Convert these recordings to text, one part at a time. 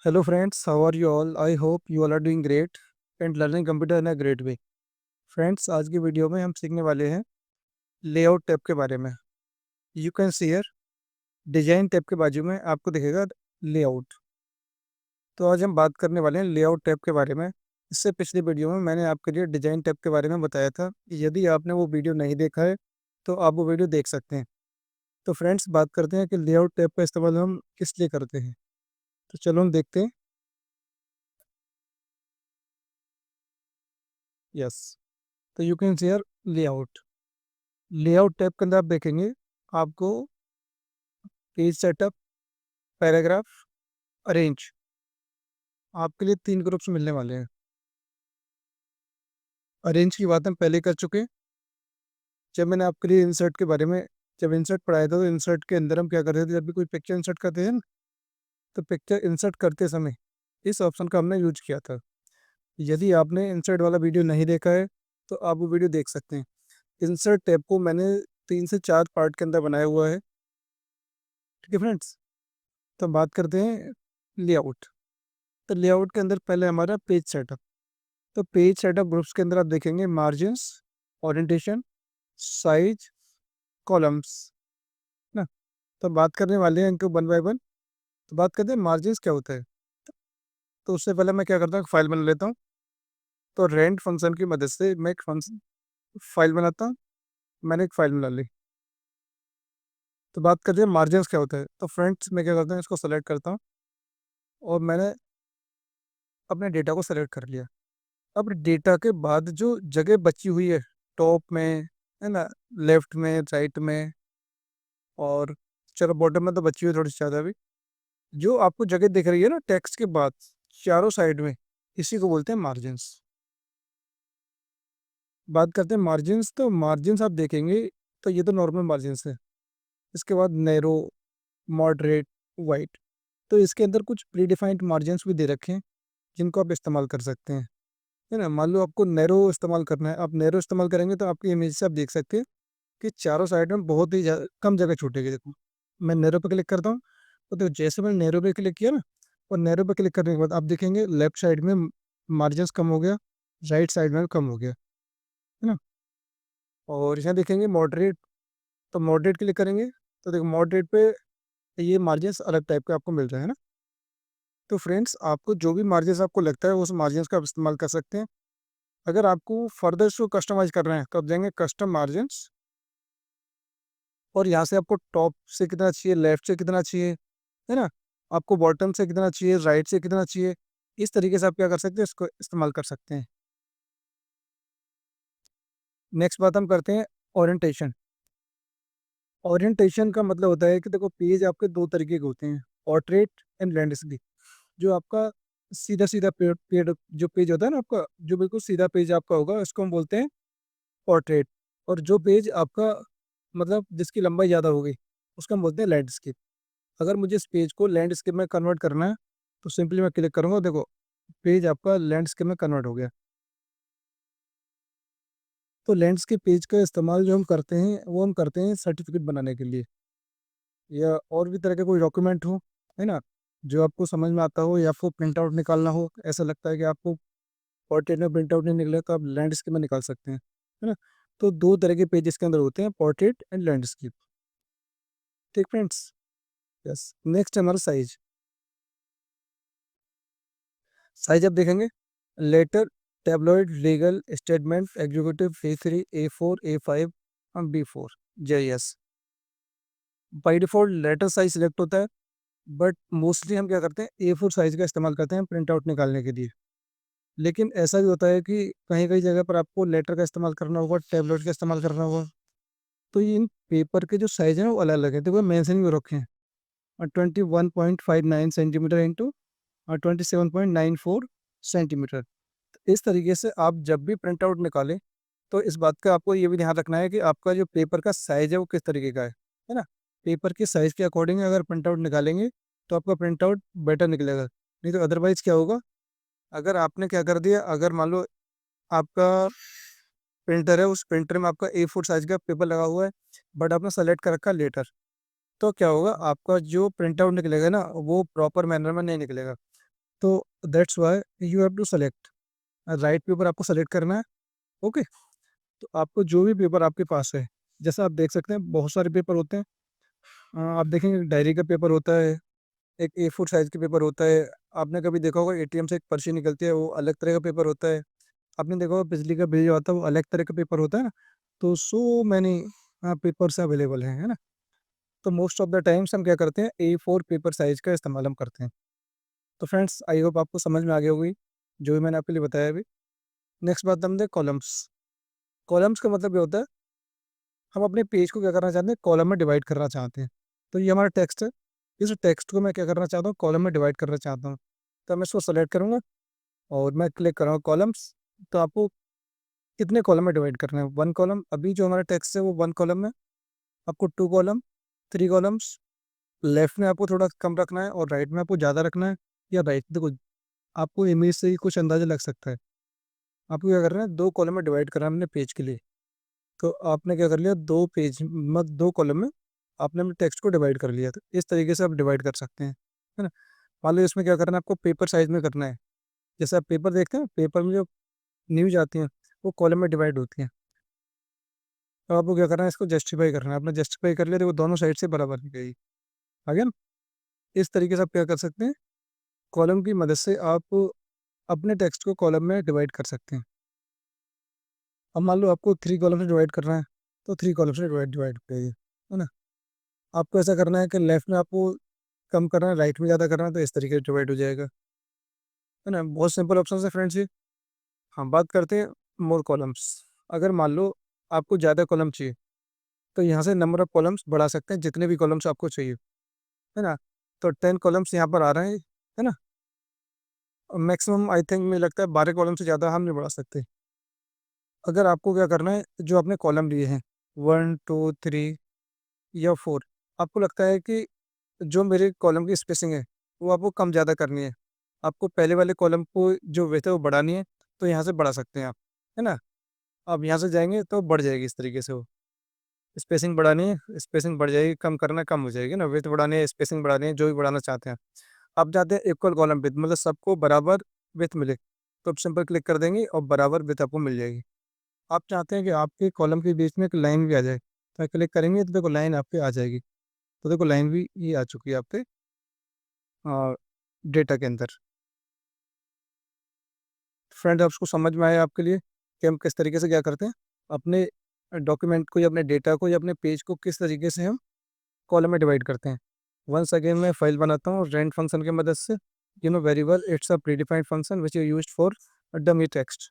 Hello friends, how are you all? I hope you all are doing great and learning computer in a great way. Friends, आज की video में हम सीखने वाले हैं layout tab के बारे में। You can see here design tab के बाजू में आपको दिखेगा लेआउट। तो आज हम बात करने वाले हैं लेआउट टैब के बारे में। इससे पिछली वीडियो में मैंने आपके लिए डिजाइन टैब के बारे में बताया था कि यदि आपने वो वीडियो नहीं देखा है तो आप वो वीडियो देख सकते हैं। तो फ्रेंड्स, बात करते हैं कि लेआउट टैब का इस्तेमाल हम किस लिए करते हैं। तो चलो हम देखते हैं। यस, तो you can see here layout. Layout tab के अंदर आप देखेंगे आपको पेज सेटअप, पैराग्राफ, अरेंज, आपके लिए 3 ग्रुप्स मिलने वाले हैं। अरेंज की बात हम पहले कर चुके हैं। जब मैंने आपके लिए इंसर्ट के बारे में जब इंसर्ट पढ़ाया था तो इंसर्ट के अंदर हम क्या करते थे, जब भी कोई पिक्चर इंसर्ट करते थे ना, तो पिक्चर इंसर्ट करते समय इस ऑप्शन का हमने यूज किया था। यदि आपने इंसर्ट वाला वीडियो नहीं देखा है तो आप वो वीडियो देख सकते हैं। इंसर्ट टैब को मैंने 3 से 4 पार्ट के अंदर बनाया हुआ है। ठीक है फ्रेंड्स, तो हम बात करते हैं लेआउट। तो लेआउट के अंदर पहले हमारा पेज सेटअप। तो पेज सेटअप ग्रुप्स के अंदर आप देखेंगे मार्जिन्स, ओरिएंटेशन, साइज, कॉलम्स ना। तो बात करने वाले हैं इनको वन बाय वन। तो बात करते हैं मार्जिन्स क्या होता है। तो उससे पहले मैं क्या करता हूँ, फाइल बना लेता हूँ। तो रेंट फंक्शन की मदद से मैं एक फंक्शन फाइल बनाता हूँ। मैंने एक फाइल बना ली। तो बात करते हैं मार्जिन्स क्या होता है। तो फ्रेंड्स, मैं क्या करता हूँ, इसको सेलेक्ट करता हूँ और मैंने अपने डेटा को सेलेक्ट कर लिया। अब डेटा के बाद जो जगह बची हुई है टॉप में, है ना, लेफ्ट में, राइट में, और चलो बॉटम में तो बची हुई थोड़ी सी ज़्यादा भी, जो आपको जगह दिख रही है ना टेक्स्ट के बाद चारों साइड में, इसी को बोलते हैं मार्जिन्स। बात करते हैं मार्जिन्स। तो मार्जिन्स आप देखेंगे तो ये तो नॉर्मल मार्जिन्स है। इसके बाद नैरो, मॉडरेट, वाइट। तो इसके अंदर कुछ प्री डिफाइंड मार्जिन्स भी दे रखे हैं जिनको आप इस्तेमाल कर सकते हैं। है ना, मान लो आपको नैरो इस्तेमाल करना है, आप नैरो इस्तेमाल करेंगे तो आपकी इमेज से आप देख सकते हैं कि चारों साइड में बहुत ही कम जगह छूटेगी। देखो, मैं नैरो पे क्लिक करता हूँ तो देखो, जैसे मैंने नैरो पे क्लिक किया ना, और नैरो पे क्लिक करने के बाद आप देखेंगे लेफ्ट साइड में मार्जिन्स कम हो गया, राइट साइड में कम हो गया। है ना, और यहाँ देखेंगे मॉडरेट। तो मॉडरेट क्लिक करेंगे तो देखो मॉडरेट पे ये मार्जिन्स अलग टाइप के आपको मिल रहे हैं ना। तो फ्रेंड्स, आपको जो भी मार्जिन्स आपको लगता है उस मार्जिन्स का आप इस्तेमाल कर सकते हैं। अगर आपको फर्दर इसको कस्टमाइज कर रहे हैं तो आप जाएंगे कस्टम मार्जिन्स, और यहाँ से आपको टॉप से कितना चाहिए, लेफ्ट से कितना चाहिए, है ना, आपको बॉटम से कितना चाहिए, राइट से कितना चाहिए, इस तरीके से आप क्या कर सकते हैं, इसको इस्तेमाल कर सकते हैं। नेक्स्ट बात हम करते हैं ओरिएंटेशन। ओरिएंटेशन का मतलब होता है कि देखो, पेज आपके दो तरीके के होते हैं, पोर्ट्रेट एंड लैंडस्केप। जो आपका सीधा सीधा पेड़ पेड़ जो पेज होता है ना आपका, जो बिल्कुल सीधा पेज आपका होगा, इसको हम बोलते हैं पोर्ट्रेट। और जो पेज आपका मतलब जिसकी लंबाई ज़्यादा हो गई, उसको हम बोलते हैं लैंडस्केप। अगर मुझे इस पेज को लैंडस्केप में कन्वर्ट करना है तो सिंपली मैं क्लिक करूँगा, देखो पेज आपका लैंडस्केप में कन्वर्ट हो गया। तो लैंडस्केप पेज का इस्तेमाल जो हम करते हैं वो हम करते हैं सर्टिफिकेट बनाने के लिए, या और भी तरह के कोई डॉक्यूमेंट हो, है ना, जो आपको समझ में आता हो, या आपको प्रिंट आउट निकालना हो, ऐसा लगता है कि आपको पोर्ट्रेट में प्रिंट आउट नहीं निकला तो आप लैंडस्केप में निकाल सकते हैं। है ना, तो दो तरह के पेज इसके अंदर होते हैं, पोर्ट्रेट एंड लैंडस्केप। ठीक फ्रेंड्स, यस। नेक्स्ट है हमारा साइज। साइज आप देखेंगे letter, tabloid, legal, statement, executive, A3, A4, A5 और B4, JS। By default letter size select होता है, बट मोस्टली हम क्या करते हैं, A4 साइज का इस्तेमाल करते हैं प्रिंट आउट निकालने के लिए। लेकिन ऐसा भी होता है कि कहीं कहीं जगह पर आपको लेटर का इस्तेमाल करना होगा, टैबलेट का इस्तेमाल करना होगा। तो ये इन पेपर के जो साइज है ना वो अलग अलग है, देखो मेंशन भी रखे हैं। और 21.59 सेंटीमीटर इंटू और 27.94 सेंटीमीटर। इस तरीके से आप जब भी प्रिंट आउट निकालें तो इस बात का आपको ये भी ध्यान रखना है कि आपका जो पेपर का साइज है वो किस तरीके का है ना। पेपर के साइज के अकॉर्डिंग अगर प्रिंट आउट निकालेंगे तो आपका प्रिंट आउट बेटर निकलेगा। नहीं तो अदरवाइज क्या होगा, अगर आपने क्या कर दिया, अगर मान लो आपका प्रिंटर है, उस प्रिंटर में आपका A4 साइज का पेपर लगा हुआ है, बट आपने सेलेक्ट कर रखा लेटर, तो क्या होगा, आपका जो प्रिंट आउट निकलेगा ना वो प्रॉपर मैनर में नहीं निकलेगा। तो that's why you have to select right paper, आपको सेलेक्ट करना है। ओके, तो आपको जो भी पेपर आपके पास है, जैसा आप देख सकते हैं बहुत सारे पेपर होते हैं। आप देखेंगे डायरी का पेपर होता है, एक A4 साइज के पेपर होता है। आपने कभी देखा होगा एटीएम से एक पर्ची निकलती है, वो अलग तरह का पेपर होता है। आपने देखा होगा बिजली का बिल जो आता है वो अलग तरह का पेपर होता है ना। तो सो मैनी पेपर्स अवेलेबल हैं, है ना। तो मोस्ट ऑफ द टाइम्स हम क्या करते हैं, A4 पेपर साइज का इस्तेमाल हम करते हैं। तो फ्रेंड्स आई होप आपको समझ में आ गई होगी जो भी मैंने आपके लिए बताया अभी। नेक्स्ट बात हम कॉलम्स। कॉलम्स का मतलब ये होता है, हम अपने पेज को क्या करना चाहते हैं, कॉलम में डिवाइड करना चाहते हैं। तो ये हमारा टेक्स्ट है, इस टेक्स्ट को मैं क्या करना चाहता हूँ, कॉलम में डिवाइड करना चाहता हूँ। तो मैं इसको सेलेक्ट करूँगा और मैं क्लिक करूँगा कॉलम्स। तो आपको कितने कॉलम में डिवाइड करना है, 1 कॉलम। अभी जो हमारा टेक्स्ट है वो 1 कॉलम है, आपको 2 कॉलम, 3 कॉलम्स। लेफ्ट में आपको थोड़ा कम रखना है और राइट में आपको ज़्यादा रखना है, या राइट, देखो आपको इमेज से ही कुछ अंदाजा लग सकता है। आपको क्या करना है, 2 कॉलम में डिवाइड करना है अपने पेज के लिए। तो आपने क्या कर लिया, 2 पेज मत 2 कॉलम में आपने अपने टेक्स्ट को डिवाइड कर लिया। तो इस तरीके से आप डिवाइड कर सकते हैं, है ना। मान लो इसमें क्या करना है, आपको पेपर साइज में करना है। जैसे आप पेपर देखते हैं, पेपर में जो न्यूज आती हैं वो कॉलम में डिवाइड होती हैं। तो आपको क्या करना है, इसको जस्टिफाई करना है। आपने जस्टिफाई कर लिया तो वो दोनों साइड से बराबर हो गई। आगे ना, इस तरीके से आप क्या कर सकते हैं, कॉलम की मदद से आप अपने टेक्स्ट को कॉलम में डिवाइड कर सकते हैं। अब मान लो आपको 3 कॉलम से डिवाइड करना है, तो 3 कॉलम से डिवाइड डिवाइड हो जाएगी, है ना। आपको ऐसा करना है कि लेफ्ट में आपको कम करना है, राइट में ज़्यादा करना है, तो इस तरीके से डिवाइड हो जाएगा, है ना। बहुत सिंपल ऑप्शन है फ्रेंड्स ये। हम बात करते हैं मोर कॉलम्स। अगर मान लो आपको ज़्यादा कॉलम चाहिए, तो यहाँ से नंबर ऑफ कॉलम्स बढ़ा सकते हैं, जितने भी कॉलम्स आपको चाहिए, है ना। तो 10 कॉलम्स यहाँ पर आ रहे हैं, है ना। मैक्सिमम आई थिंक मुझे लगता है 12 कॉलम से ज़्यादा हम नहीं बढ़ा सकते। अगर आपको क्या करना है, जो आपने कॉलम लिए हैं 1 2 3 या 4, आपको लगता है कि जो मेरे कॉलम की स्पेसिंग है वो आपको कम ज़्यादा करनी है, आपको पहले वाले कॉलम को जो विड्थ है वो बढ़ानी है, तो यहाँ से बढ़ा सकते हैं आप, है ना। अब यहाँ से जाएंगे तो बढ़ जाएगी इस तरीके से, वो स्पेसिंग बढ़ानी है, स्पेसिंग बढ़ जाएगी, कम करना है, कम हो जाएगी ना। विड्थ बढ़ानी है, स्पेसिंग बढ़ानी है, जो भी बढ़ाना चाहते हैं। आप चाहते हैं इक्वल कॉलम विड्थ, मतलब सबको बराबर विड्थ मिले, तो आप सिंपल क्लिक कर देंगे और बराबर विड्थ आपको मिल जाएगी। आप चाहते हैं कि आपके कॉलम के बीच में एक लाइन भी आ जाए, तो क्लिक करेंगे तो देखो लाइन आपके आ जाएगी। तो देखो लाइन भी ये आ चुकी है आपके डेटा के अंदर। फ्रेंड आपको समझ में आया आपके लिए कि हम किस तरीके से क्या करते हैं, अपने डॉक्यूमेंट को या अपने डेटा को या अपने पेज को किस तरीके से हम कॉलम में डिवाइड करते हैं। वंस अगेन मैं फाइल बनाता हूँ रेंट फंक्शन की मदद से। Variable it's a predefined function which is used for dummy text.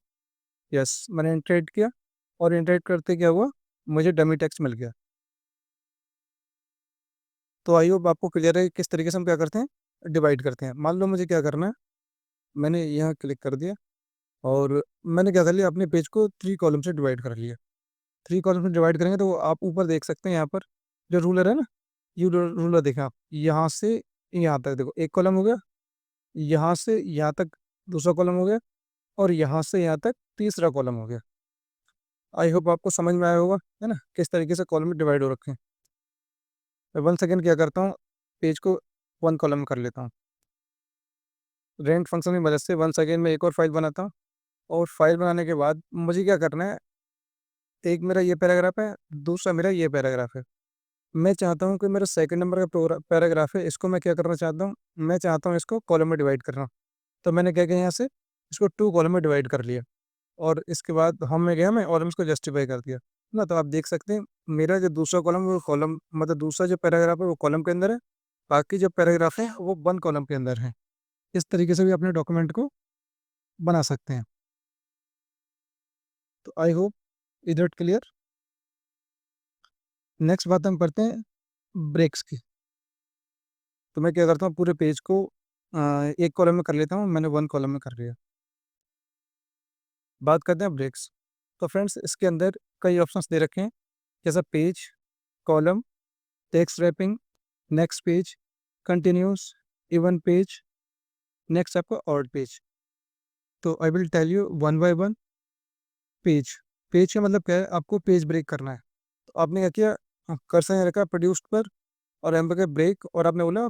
Yes, मैंने इंटरेट किया और इंटरेट करते क्या हुआ, मुझे डमी टेक्स्ट मिल गया। तो आई होप आपको क्लियर है कि किस तरीके से हम क्या करते हैं, डिवाइड करते हैं। मान लो मुझे क्या करना है, मैंने यहाँ क्लिक कर दिया और मैंने क्या कर लिया, अपने पेज को 3 कॉलम से डिवाइड कर लिया। 3 कॉलम से डिवाइड करेंगे तो आप ऊपर देख सकते हैं, यहाँ पर जो रूलर है ना, यू रूलर देखा आप, यहाँ से यहाँ तक देखो एक कॉलम हो गया, यहाँ से यहाँ तक दूसरा कॉलम हो गया, और यहाँ से यहाँ तक तीसरा कॉलम हो गया। आई होप आपको समझ में आया होगा, है ना, किस तरीके से कॉलम डिवाइड हो रखे हैं। मैं 1 सेकेंड क्या करता हूँ, पेज को 1 कॉलम कर लेता हूँ। रेंट फंक्शन की मदद से 1 सेकेंड में एक और फाइल बनाता हूँ। और फाइल बनाने के बाद मुझे क्या करना है, एक मेरा ये पैराग्राफ है, दूसरा मेरा ये पैराग्राफ है। मैं चाहता हूँ कि मेरा सेकंड नंबर का पैराग्राफ है, इसको मैं क्या करना चाहता हूँ, मैं चाहता हूँ इसको कॉलम में डिवाइड करना। तो मैंने क्या किया, यहाँ से इसको 2 कॉलम में डिवाइड कर लिया, और इसके बाद हम मैं गया मैं और इसको जस्टिफाई कर दिया ना। तो आप देख सकते हैं मेरा जो दूसरा कॉलम वो कॉलम, मतलब दूसरा जो पैराग्राफ है वो कॉलम के अंदर है, बाकी जो पैराग्राफ है वो 1 कॉलम के अंदर है। इस तरीके से भी अपने डॉक्यूमेंट को बना सकते हैं। तो I hope is it clear. Next बात हम करते हैं ब्रेक्स की। तो मैं क्या करता हूँ, पूरे पेज को एक कॉलम में कर लेता हूँ, मैंने 1 कॉलम में कर लिया। बात करते हैं ब्रेक्स। तो फ्रेंड्स इसके अंदर कई ऑप्शंस दे रखे हैं, जैसा page, column, text wrapping, next page, continuous, even page, next आपका ऑड पेज। तो I will tell you one by one. Page, page का मतलब क्या है, आपको पेज ब्रेक करना है। तो आपने क्या किया, कर्सर यहाँ रखा प्रोड्यूस्ड पर, और एम पे ब्रेक, और आपने बोला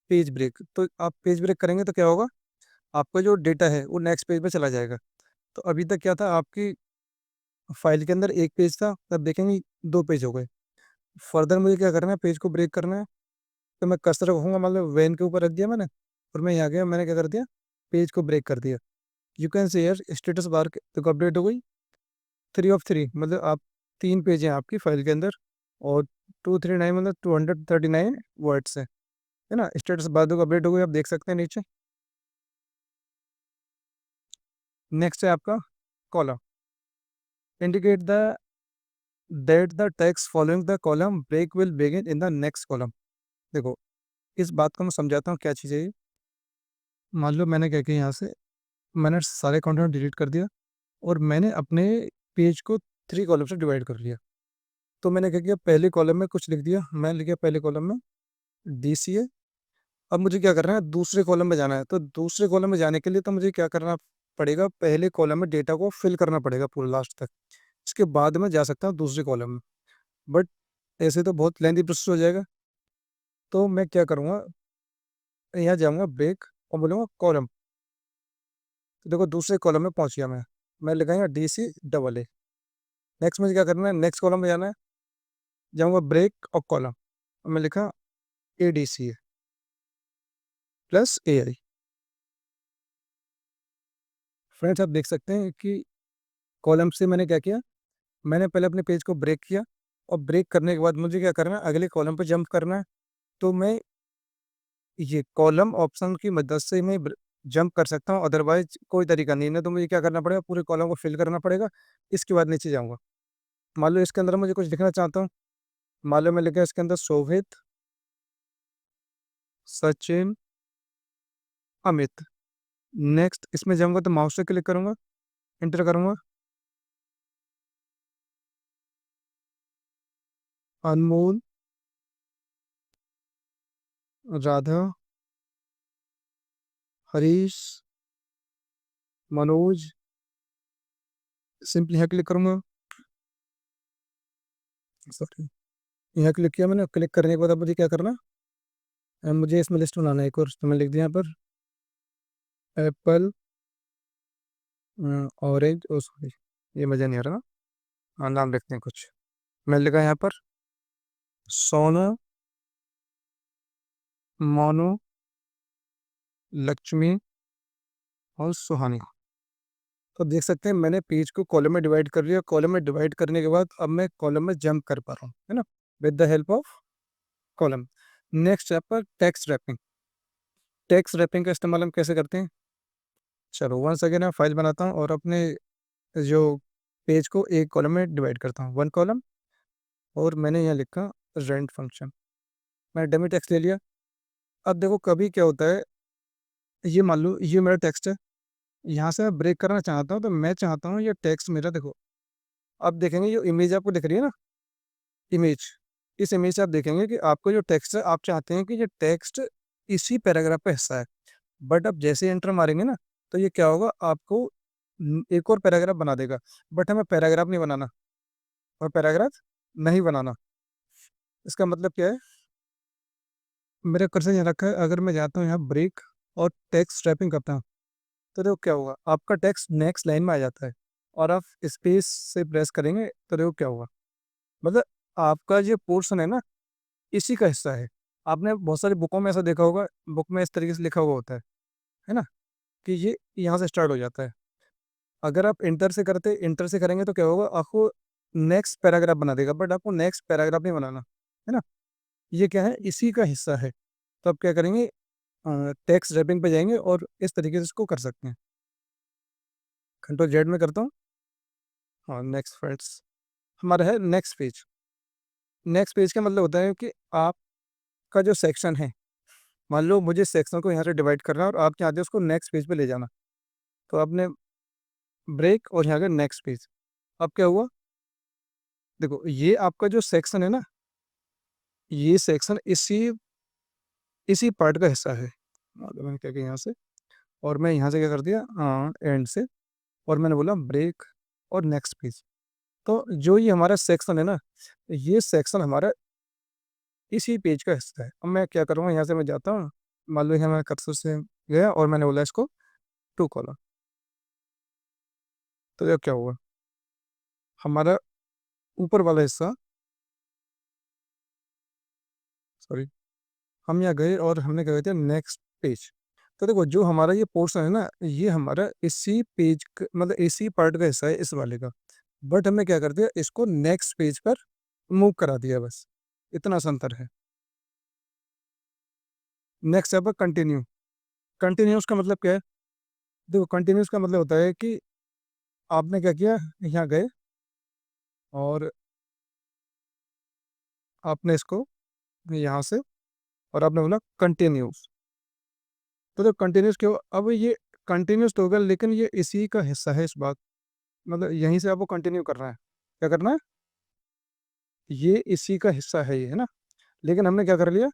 पेज ब्रेक। तो आप पेज ब्रेक करेंगे तो क्या होगा, आपका जो डेटा है वो नेक्स्ट पेज पे चला जाएगा। तो अभी तक क्या था, आपकी फाइल के अंदर एक पेज था, तब देखेंगे 2 पेज हो गए। फर्दर मुझे क्या करना है, पेज को ब्रेक करना है। तो मैं कर्सर रखूँगा, मतलब वैन के ऊपर रख दिया मैंने, और मैं यहाँ गया, मैंने क्या कर दिया, पेज को ब्रेक कर दिया। You can say here status bar तो अपडेट हो गई 3 ऑफ 3, मतलब आप 3 पेज हैं आपकी फाइल के अंदर, और 239 मतलब 239 वर्ड्स है ना। स्टेटस बार को अपडेट हो गई, आप देख सकते हैं नीचे। नेक्स्ट है आपका column, indicate the that the text following the column break will begin in the next column. देखो, इस बात को मैं समझाता हूँ क्या चीज़ है ये। मान लो मैंने क्या किया, यहाँ से मैंने सारे कंटेंट डिलीट कर दिया, और मैंने अपने पेज को 3 कॉलम से डिवाइड कर लिया। तो मैंने क्या किया, पहले कॉलम में कुछ लिख दिया, मैं लिख गया पहले कॉलम में DCA। अब मुझे क्या करना है, दूसरे कॉलम में जाना है। तो दूसरे कॉलम में जाने के लिए तो मुझे क्या करना पड़ेगा, पहले कॉलम में डेटा को फिल करना पड़ेगा पूरा लास्ट तक, इसके बाद में जा सकता हूँ दूसरे कॉलम में। बट ऐसे तो बहुत लेंथी प्रोसेस हो जाएगा। तो मैं क्या करूँगा, यहाँ जाऊँगा ब्रेक और बोलूँगा कॉलम। तो देखो दूसरे कॉलम में पहुँच गया मैं लिखाऊंगा DC AA। नेक्स्ट मुझे क्या करना है, नेक्स्ट कॉलम में जाना है, जाऊँगा ब्रेक और कॉलम, और मैं लिखा ADCA प्लस AI। फ्रेंड्स, आप देख सकते हैं कि कॉलम से मैंने क्या किया, मैंने पहले अपने पेज को ब्रेक किया, और ब्रेक करने के बाद मुझे क्या करना है, अगले कॉलम पर जंप करना है। तो मैं ये कॉलम ऑप्शन की मदद से मैं जंप कर सकता हूँ, अदरवाइज कोई तरीका नहीं है। तो मुझे क्या करना पड़ेगा, पूरे कॉलम को फिल करना पड़ेगा, इसके बाद नीचे जाऊँगा। मान लो इसके अंदर मुझे कुछ लिखना चाहता हूँ, मान लो मैं लिखा इसके अंदर शोभित, सचिन, अमित। नेक्स्ट इसमें जाऊँगा तो माउस से क्लिक करूँगा, एंटर करूँगा, अनमोल, राधा, हरीश, मनोज, सिंपली यहाँ क्लिक करूँगा। सॉरी, यहाँ क्लिक किया मैंने। क्लिक करने के बाद अब मुझे क्या करना है, मुझे इसमें लिस्ट बनाना है एक और। तो मैं लिख दिया यहाँ पर एप्पल, ऑरेंज, ओ सॉरी ये मज़ा नहीं आ रहा ना, हाँ नाम लिखते हैं कुछ। मैं लिखा यहाँ पर सोना, मोनू, लक्ष्मी और सुहानी। तो देख सकते हैं मैंने पेज को कॉलम में डिवाइड कर लिया। कॉलम में डिवाइड करने के बाद अब मैं कॉलम में जंप कर पा रहा हूँ, है ना, with the help of column. Next step पर टेक्स्ट रैपिंग। टेक्स्ट रैपिंग का इस्तेमाल हम कैसे करते हैं, चलो वंस अगेन मैं फाइल बनाता हूँ, और अपने जो पेज को एक कॉलम में डिवाइड करता हूँ, 1 कॉलम, और मैंने यहाँ लिखा रेंट फंक्शन। मैं डमी टेक्स्ट ले लिया। अब देखो कभी क्या होता है, ये मान लो ये मेरा टेक्स्ट है, यहाँ से मैं ब्रेक करना चाहता हूँ। तो मैं चाहता हूँ ये टेक्स्ट मेरा, देखो आप देखेंगे ये इमेज आपको दिख रही है ना, इमेज, इस इमेज से आप देखेंगे कि आपको जो टेक्स्ट है, आप चाहते हैं कि ये टेक्स्ट इसी पैराग्राफ का हिस्सा है। बट अब जैसे एंटर मारेंगे ना, तो ये क्या होगा, आपको एक और पैराग्राफ बना देगा। बट हमें पैराग्राफ नहीं बनाना, और पैराग्राफ नहीं बनाना। इसका मतलब क्या है, मेरा कर्सर यहाँ रखा है, अगर मैं जाता हूँ यहाँ ब्रेक और टेक्स्ट रैपिंग करता हूँ, तो देखो क्या होगा, आपका टेक्स्ट नेक्स्ट लाइन में आ जाता है। और आप स्पेस से प्रेस करेंगे तो देखो क्या होगा, मतलब आपका जो पोर्शन है ना, इसी का हिस्सा है। आपने बहुत सारी बुकों में ऐसा देखा होगा, बुक में इस तरीके से लिखा हुआ होता है ना, कि ये यहाँ से स्टार्ट हो जाता है। अगर आप इंटर से करेंगे तो क्या होगा, आपको नेक्स्ट पैराग्राफ बना देगा, बट आपको नेक्स्ट पैराग्राफ नहीं बनाना, है ना, ये क्या है, इसी का हिस्सा है। तो आप क्या करेंगे, टेक्स्ट रैपिंग पे जाएंगे और इस तरीके से इसको कर सकते हैं। Ctrl Z में करता हूँ। हाँ, नेक्स्ट फ्रेंड्स, हमारा है नेक्स्ट पेज। नेक्स्ट पेज का मतलब होता है कि आपका जो सेक्शन है, मान लो मुझे सेक्शन को यहाँ से डिवाइड करना है, और आप चाहते हैं उसको नेक्स्ट पेज पे ले जाना। तो आपने ब्रेक और यहाँ का नेक्स्ट पेज। अब क्या हुआ, देखो ये आपका जो सेक्शन है ना, ये सेक्शन इसी इसी पार्ट का हिस्सा है। मैंने क्या किया यहाँ से, और मैं यहाँ से क्या कर दिया, एंड से, और मैंने बोला ब्रेक और नेक्स्ट पेज। तो जो ये हमारा सेक्शन है ना, ये सेक्शन हमारा इसी पेज का हिस्सा है। अब मैं क्या करूँगा, यहाँ से मैं जाता हूँ, मान लो यहाँ मैं कर्सर से गया और मैंने बोला इसको टू कॉलम। तो ये क्या हुआ, हमारा ऊपर वाला हिस्सा, सॉरी, हम यहाँ गए और हमने क्या कहते हैं नेक्स्ट पेज। तो देखो जो हमारा ये पोर्शन है ना, ये हमारा इसी पेज मतलब इसी पार्ट का हिस्सा है इस वाले का, बट हमने क्या कर दिया, इसको नेक्स्ट पेज पर मूव करा दिया, बस इतना सा अंतर है। नेक्स्ट है कंटिन्यू। कंटिन्यूस का मतलब क्या है, देखो कंटिन्यूस का मतलब होता है कि आपने क्या किया, यहाँ गए और आपने इसको यहाँ से और आपने बोला कंटिन्यूस। तो जब कंटिन्यूस क्यों, अब ये कंटिन्यूस तो हो गया, लेकिन ये इसी का हिस्सा है इस बात, मतलब यहीं से आपको कंटिन्यू करना है। क्या करना है, ये इसी का हिस्सा है ये, है ना, लेकिन हमने क्या कर लिया,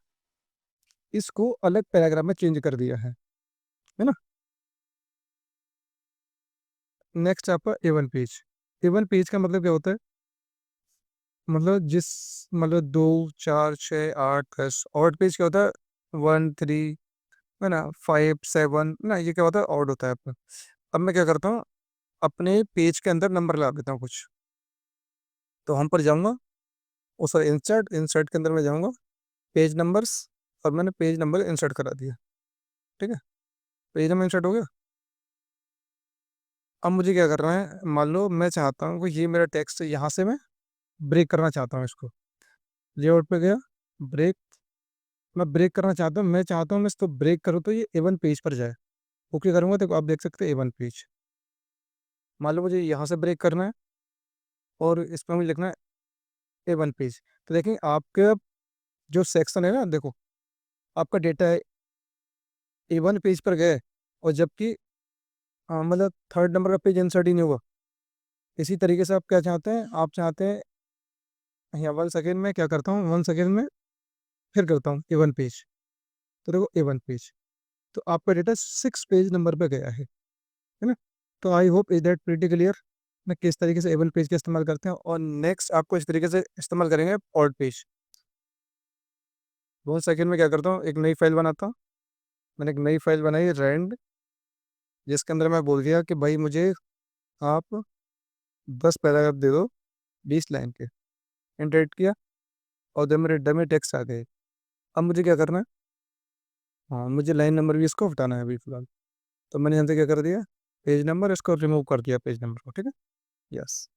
इसको अलग पैराग्राफ में चेंज कर दिया है ना। नेक्स्ट आपका एवन पेज। एवन पेज का मतलब क्या होता है, मतलब जिस, मतलब 2 4 6 8 10 ऑड पेज क्या होता है, 1 3, है ना, 5 7 ना, ये क्या होता है, ऑड होता है आपका। अब मैं क्या करता हूँ, अपने पेज के अंदर नंबर ला देता हूँ कुछ। तो हम पर जाऊंगा, उस इंसर्ट, इंसर्ट के अंदर मैं जाऊंगा, पेज नंबर्स, और मैंने पेज नंबर इंसर्ट करा दिया। ठीक है, पेज नंबर इंसर्ट हो गया। अब मुझे क्या करना है, मान लो मैं चाहता हूँ कि ये मेरा टेक्स्ट यहाँ से मैं ब्रेक करना चाहता हूँ इसको। लेआउट पे गया, ब्रेक, मैं ब्रेक करना चाहता हूँ, मैं चाहता हूँ मैं इसको ब्रेक करूँ तो ये A1 पेज पर जाए। वो क्या करूँगा, देखो आप देख सकते हैं A1 पेज। मान लो मुझे यहाँ से ब्रेक करना है और इस पर मुझे लिखना है A1 पेज। तो देखें आपके जो सेक्शन है ना, देखो आपका डेटा है A1 पेज पर गए, और जबकि मतलब थर्ड नंबर का पेज इंसर्ट ही नहीं हुआ। इसी तरीके से आप क्या चाहते हैं, आप चाहते हैं यहाँ 1 सेकेंड में क्या करता हूँ, 1 सेकेंड में फिर करता हूँ A1 पेज। तो देखो A1 पेज, तो आपका डेटा 6 पेज नंबर पे गया है ना। तो I hope is that pretty clear, मैं किस तरीके से A1 पेज का इस्तेमाल करते हैं, और नेक्स्ट आपको इस तरीके से इस्तेमाल करेंगे ऑड पेज। 2 सेकेंड में क्या करता हूँ, एक नई फाइल बनाता हूँ। मैंने एक नई फाइल बनाई रैंड, जिसके अंदर मैं बोल दिया कि भाई मुझे आप 10 पैराग्राफ दे दो 20 लाइन के। एंटर किया और जब मेरे डमी टेक्स्ट आ गए, अब मुझे क्या करना है, हाँ मुझे लाइन नंबर भी इसको हटाना है अभी फिलहाल। तो मैंने यहाँ से क्या कर दिया, पेज नंबर, इसको रिमूव कर दिया पेज नंबर को। ठीक है, यस।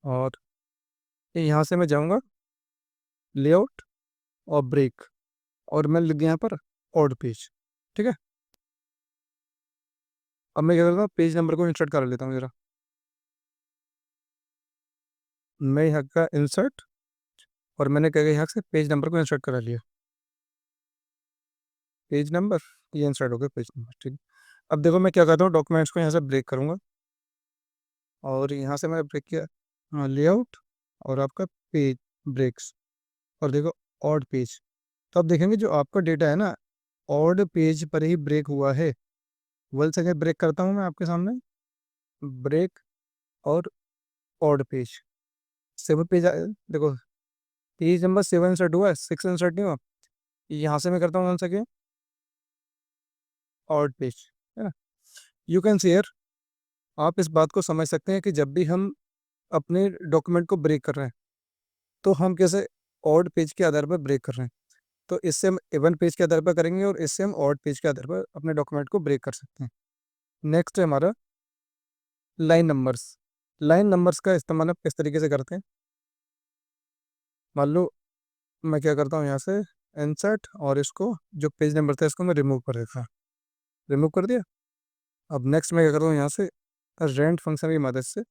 और यहाँ से मैं जाऊँगा लेआउट और ब्रेक, और मैं लिख दिया यहाँ पर ऑड पेज। ठीक है, अब मैं क्या करता हूँ, पेज नंबर को इंसर्ट कर लेता हूँ जरा। मैं यहाँ का इंसर्ट, और मैंने क्या किया, यहाँ से पेज नंबर को इंसर्ट करा लिया। पेज नंबर, ये इंसर्ट हो गया पेज नंबर। ठीक है, अब देखो मैं क्या करता हूँ, डॉक्यूमेंट्स को यहाँ से ब्रेक करूँगा, और यहाँ से मैंने ब्रेक किया, हाँ लेआउट और आपका पेज ब्रेक्स, और देखो ऑड पेज। तो अब देखेंगे जो आपका डेटा है ना, ऑड पेज पर ही ब्रेक हुआ है। 1 सेकेंड ब्रेक करता हूँ मैं आपके सामने, ब्रेक और ऑड पेज, 7 पेज देखो, पेज नंबर 7 इंसर्ट हुआ है, 6 इंसर्ट नहीं हुआ। यहाँ से मैं करता हूँ 1 सेकेंड ऑड पेज, है ना। यू कैन शेयर, आप इस बात को समझ सकते हैं कि जब भी हम अपने डॉक्यूमेंट को ब्रेक कर रहे हैं, तो हम कैसे ऑड पेज के आधार पर ब्रेक कर रहे हैं। तो इससे हम इवन पेज के आधार पर करेंगे, और इससे हम ऑड पेज के आधार पर अपने डॉक्यूमेंट को ब्रेक कर सकते हैं। नेक्स्ट है हमारा लाइन नंबर्स। लाइन नंबर्स का इस्तेमाल आप किस तरीके से करते हैं, मान लो मैं क्या करता हूँ, यहाँ से इंसर्ट, और इसको जो पेज नंबर था इसको मैं रिमूव कर देता, रिमूव कर दिया। अब नेक्स्ट मैं क्या करता हूँ, यहाँ से रेंट फंक्शन की मदद से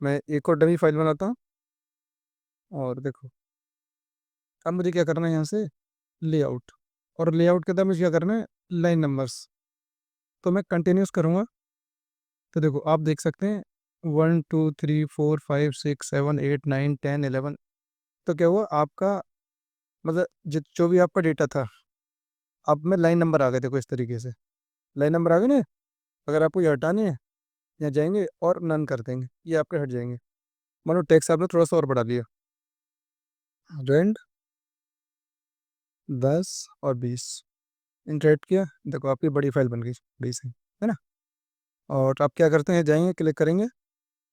मैं एक और डमी फाइल बनाता हूँ, और देखो अब मुझे क्या करना है, यहाँ से लेआउट, और लेआउट के अंदर मुझे क्या करना है, लाइन नंबर्स। तो मैं कंटिन्यूस करूँगा, तो देखो आप देख सकते हैं 1 2 3 4 5 6 7 8 9 10 11। तो क्या हुआ आपका, मतलब जो भी आपका डेटा था, अब में लाइन नंबर आ गए, देखो इस तरीके से लाइन नंबर आ गए ना। अगर आपको ये हटाने हैं, यहाँ जाएंगे और नन कर देंगे, ये आपके हट जाएंगे। मानो टेक्स्ट आपने थोड़ा सा और बढ़ा दिया, रेंड 10 और 20 इंटरेक्ट किया, देखो आपकी बड़ी फाइल बन गई, 20 है। है ना। और आप क्या करते हैं, जाएंगे, क्लिक करेंगे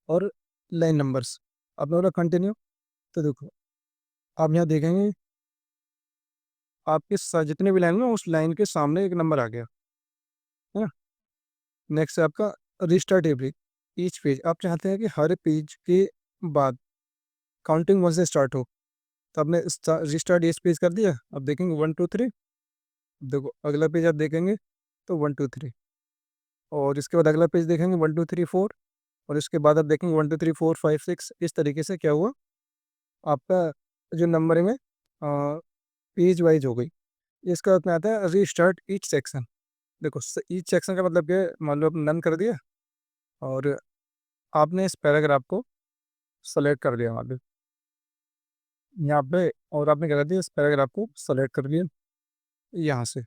और लाइन नंबर्स, आपने बोला कंटिन्यू। तो देखो आप यहाँ देखेंगे आपके जितने भी लाइन में उस लाइन के सामने एक नंबर आ गया, है ना। नेक्स्ट है आपका रिस्टार्ट एवरी ईच पेज। आप चाहते हैं कि हर पेज के बाद काउंटिंग वन से स्टार्ट हो, तो आपने रिस्टार्ट ईच पेज कर दिया। अब देखेंगे 1 2 3, देखो अगला पेज आप देखेंगे तो 1 2 3, और इसके बाद अगला पेज देखेंगे 1 2 3 4, और इसके बाद आप देखेंगे 1 2 3 4 5 6। इस तरीके से क्या हुआ, आपका जो नंबरिंग है पेज वाइज हो गई। इसका अर्थ में आता है रीस्टार्ट ईच सेक्शन। देखो ईच सेक्शन का मतलब क्या है, मान लो आपने नन कर दिया और आपने इस पैराग्राफ को सेलेक्ट कर लिया वहाँ पे, यहाँ पे, और आपने क्या कर दिया, इस पैराग्राफ को सेलेक्ट कर लिया यहाँ से,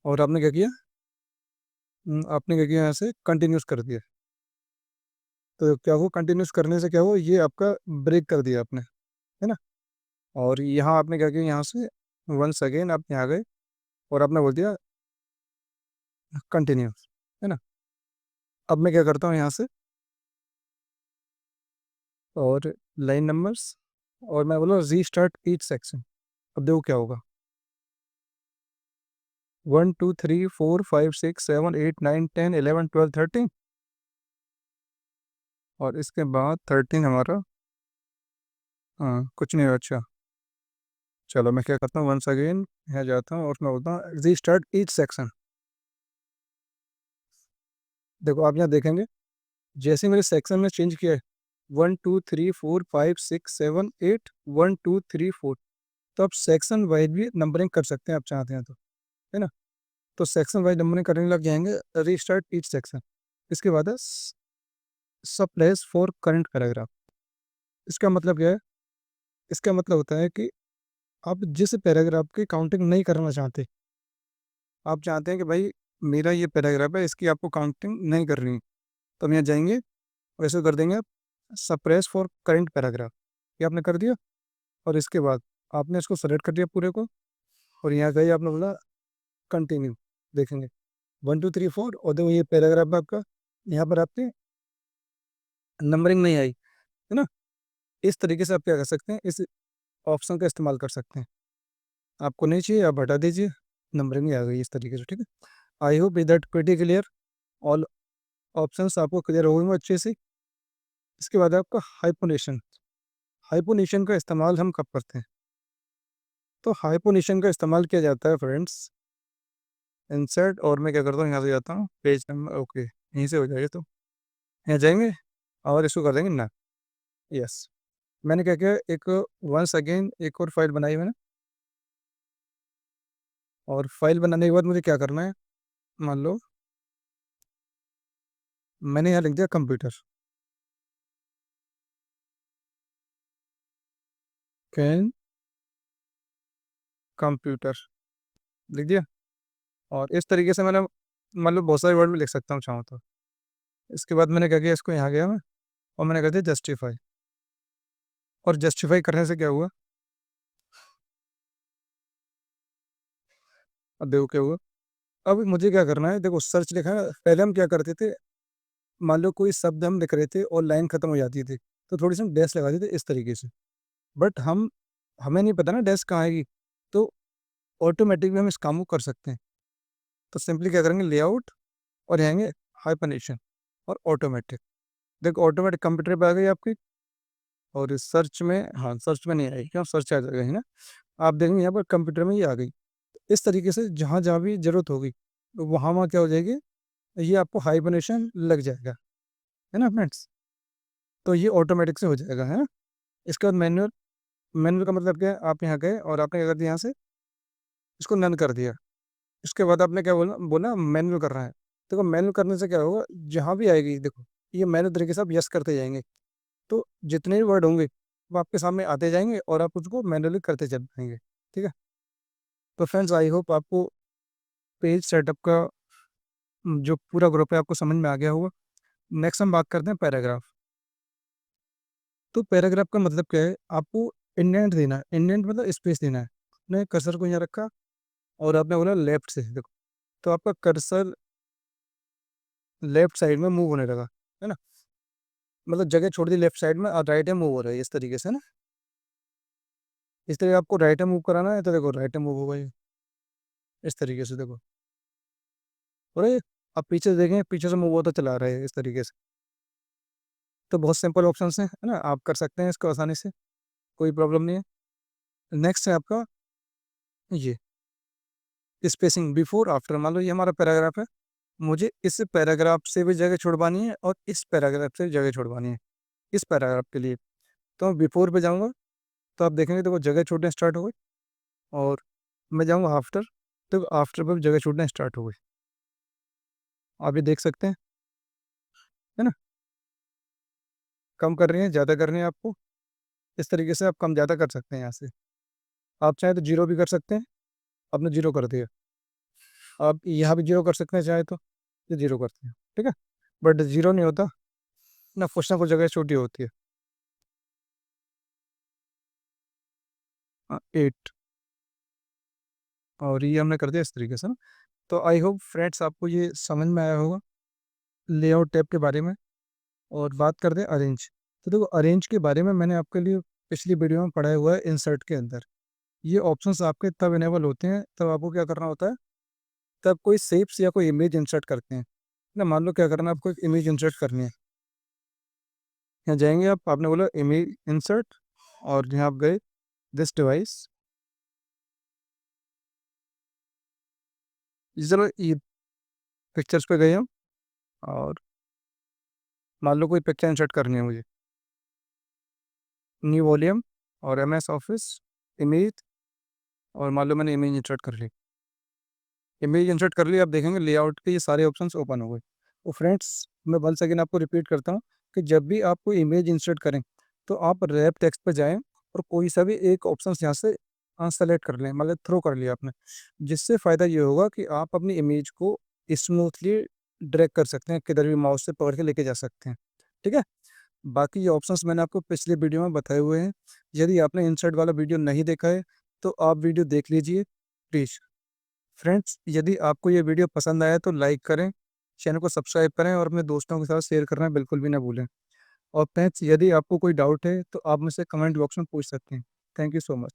और आपने क्या किया, आपने क्या किया, यहाँ से कंटिन्यूस कर दिया। तो क्या हुआ, कंटिन्यूस करने से क्या हुआ, ये आपका ब्रेक कर दिया आपने, है ना। और यहाँ आपने क्या किया, यहाँ से वंस अगेन आप यहाँ गए और आपने बोल दिया कंटिन्यूस, है ना। अब मैं क्या करता हूँ यहाँ से, और लाइन नंबर्स, और मैं बोला रीस्टार्ट ईच सेक्शन। अब देखो क्या होगा, 1 2 3 4 5 6 7 8 9 10 11 12 13, और इसके बाद 13 हमारा, हाँ कुछ नहीं हुआ। अच्छा चलो मैं क्या करता हूँ, वंस अगेन यहाँ जाता हूँ और मैं बोलता हूँ रीस्टार्ट ईच सेक्शन। देखो आप यहाँ देखेंगे, जैसे मेरे सेक्शन में चेंज किया है 1 2 3 4 5 6 7 8 1 2 3 4, तो आप सेक्शन वाइज भी नंबरिंग कर सकते हैं, आप चाहते हैं तो, है ना। तो सेक्शन वाइज नंबरिंग करने लग जाएंगे, रीस्टार्ट ईच सेक्शन। इसके बाद है सब प्लेस फॉर करंट पैराग्राफ। इसका मतलब क्या है, इसका मतलब होता है कि आप जिस पैराग्राफ की काउंटिंग नहीं करना चाहते, आप चाहते हैं कि भाई मेरा ये पैराग्राफ है, इसकी आपको काउंटिंग नहीं करनी, तो हम यहाँ जाएंगे और ऐसे कर देंगे आप सप्रेस फॉर करंट पैराग्राफ, ये आपने कर दिया। और इसके बाद आपने इसको सेलेक्ट कर दिया पूरे को, और यहाँ गए आपने बोला कंटिन्यू, देखेंगे 1 2 3 4, और देखो ये पैराग्राफ आपका यहाँ पर आपकी नंबरिंग नहीं आई, है ना। इस तरीके से आप क्या कर सकते हैं, इस ऑप्शन का इस्तेमाल कर सकते हैं। आपको नहीं चाहिए आप हटा दीजिए, नंबरिंग आ गई इस तरीके से, ठीक है। I hope is that pretty clear, all options आपको क्लियर हो गए अच्छे से। इसके बाद आपका हाइपोनेशन। हाइपोनेशन का इस्तेमाल हम कब करते हैं, तो हाइपोनेशन का इस्तेमाल किया जाता है फ्रेंड्स, इंसर्ट, और मैं क्या करता हूँ, यहाँ से जाता हूँ पेज नंबर, ओके यहीं से हो जाएगा, तो यहाँ जाएंगे और इसको कर देंगे ना, यस। मैंने क्या किया, एक वंस अगेन एक और फाइल बनाई मैंने, और फाइल बनाने के बाद मुझे क्या करना है, मान लो मैंने यहाँ लिख दिया कंप्यूटर, कैन कंप्यूटर लिख दिया। और इस तरीके से मैंने मान लो बहुत सारे वर्ड भी लिख सकता हूँ चाहूँ तो। इसके बाद मैंने क्या किया, इसको यहाँ गया मैं और मैंने कर दिया जस्टिफाई, और जस्टिफाई करने से क्या हुआ, अब देखो क्या हुआ। अब मुझे क्या करना है, देखो सर्च लिखा है, पहले हम क्या करते थे, मान लो कोई शब्द हम लिख रहे थे और लाइन खत्म हो जाती थी, तो थोड़ी सी हम डैश लगा देते इस तरीके से। बट हमें नहीं पता ना डैश कहाँ आएगी, तो ऑटोमेटिक भी हम इस काम को कर सकते हैं। तो सिंपली क्या करेंगे, लेआउट, और आएंगे हाइपरनेशन और ऑटोमेटिक। देखो ऑटोमेटिक कंप्यूटर पे आ गई आपकी, और इस सर्च में, हाँ सर्च में नहीं आई, क्यों सर्च आ जाएगा, है ना। आप देखेंगे यहाँ पर कंप्यूटर में ये आ गई। इस तरीके से जहाँ जहाँ भी जरूरत होगी वहाँ वहाँ क्या हो जाएगी, ये आपको हाइबरनेशन लग जाएगा, है ना फ्रेंड्स। तो ये ऑटोमेटिक से हो जाएगा, है ना। इसके बाद मैनुअल। मैनुअल का मतलब क्या है, आप यहाँ गए और आपने क्या कर दिया, यहाँ से इसको नन कर दिया। इसके बाद आपने क्या बोला बोला मैनुअल कर रहा है। देखो मैनुअल करने से क्या होगा, जहाँ भी आएगी देखो ये मैनुअल तरीके से आप यस करते जाएंगे, तो जितने भी वर्ड होंगे वो आपके सामने आते जाएंगे और आप उसको मैनुअली करते चल पाएंगे, ठीक है। तो फ्रेंड्स आई होप आपको पेज सेटअप का जो पूरा ग्रुप है आपको समझ में आ गया होगा। नेक्स्ट हम बात करते हैं पैराग्राफ। तो पैराग्राफ का मतलब क्या है, आपको इंडेंट देना है, इंडेंट मतलब स्पेस देना है। आपने कर्सर को यहाँ रखा और आपने बोला लेफ्ट से, देखो तो आपका कर्सर लेफ्ट साइड में मूव होने लगा, है ना, मतलब जगह छोड़ दी लेफ्ट साइड में और राइट में मूव हो रहा है इस तरीके से ना। इस तरीके आपको राइट में मूव कराना है तो देखो राइट में मूव होगा ये, इस तरीके से देखो। और ये आप पीछे देखें, पीछे से मूव होता चला रहा है इस तरीके से। तो बहुत सिंपल ऑप्शन है ना, आप कर सकते हैं इसको आसानी से, कोई प्रॉब्लम नहीं है। नेक्स्ट है आपका ये स्पेसिंग बिफोर आफ्टर। मान लो ये हमारा पैराग्राफ है, मुझे इस पैराग्राफ से भी जगह छुड़वानी है और इस पैराग्राफ से जगह छुड़वानी है इस पैराग्राफ के लिए। तो मैं बिफोर पे जाऊंगा तो आप देखेंगे तो वो जगह छूटने स्टार्ट हो गई, और मैं जाऊंगा आफ्टर तो आफ्टर पे भी जगह छूटना स्टार्ट हो गई। आप ये देख सकते हैं, है ना, कम कर रही है ज़्यादा कर रही है आपको, इस तरीके से आप कम ज़्यादा कर सकते हैं यहाँ से। आप चाहे तो जीरो भी कर सकते हैं, आपने जीरो कर दिया। आप यहाँ भी जीरो कर सकते हैं चाहे तो, ये जीरो करते हैं, ठीक है, बट जीरो नहीं होता ना कुछ जगह छोटी होती है। 8, और ये हमने कर दिया इस तरीके से ना। तो आई होप फ्रेंड्स आपको ये समझ में आया होगा लेआउट टैब के बारे में। और बात करते हैं अरेंज। तो देखो अरेंज के बारे में मैंने आपके लिए पिछली वीडियो में पढ़ाया हुआ है इंसर्ट के अंदर। ये ऑप्शंस आपके तब इनेबल होते हैं तब आपको क्या करना होता है, तब कोई शेप्स या कोई इमेज इंसर्ट करते हैं ना। मान लो क्या करना है, आपको एक इमेज इंसर्ट करनी है, यहाँ जाएंगे आप, आपने बोला इमेज इंसर्ट, और यहाँ आप गए दिस डिवाइस, चलो ये पिक्चर्स पे गए हम, और मान लो कोई पिक्चर इंसर्ट करनी है मुझे, न्यू वॉल्यूम और MS ऑफिस इमेज, और मान लो मैंने इमेज इंसर्ट कर ली। इमेज इंसर्ट कर ली, आप देखेंगे लेआउट के ये सारे ऑप्शंस ओपन हो गए। तो फ्रेंड्स मैं वंस अगेन आपको रिपीट करता हूँ कि जब भी आप कोई इमेज इंसर्ट करें तो आप रैप टेक्स्ट पर जाएं और कोई सा भी एक ऑप्शन यहाँ से सेलेक्ट कर लें, मतलब थ्रो कर लिया आपने। जिससे फ़ायदा ये होगा कि आप अपनी इमेज को स्मूथली ड्रैग कर सकते हैं, किधर भी माउस से पकड़ के लेके जा सकते हैं, ठीक है। बाकी ये ऑप्शंस मैंने आपको पिछले वीडियो में बताए हुए हैं। यदि आपने इंसर्ट वाला वीडियो नहीं देखा है तो आप वीडियो देख लीजिए प्लीज़। फ्रेंड्स यदि आपको ये वीडियो पसंद आया तो लाइक करें, चैनल को सब्सक्राइब करें और अपने दोस्तों के साथ शेयर करना बिल्कुल भी ना भूलें। और फ्रेंड्स यदि आपको कोई डाउट है तो आप मुझसे कमेंट बॉक्स में पूछ सकते हैं। Thank you so much.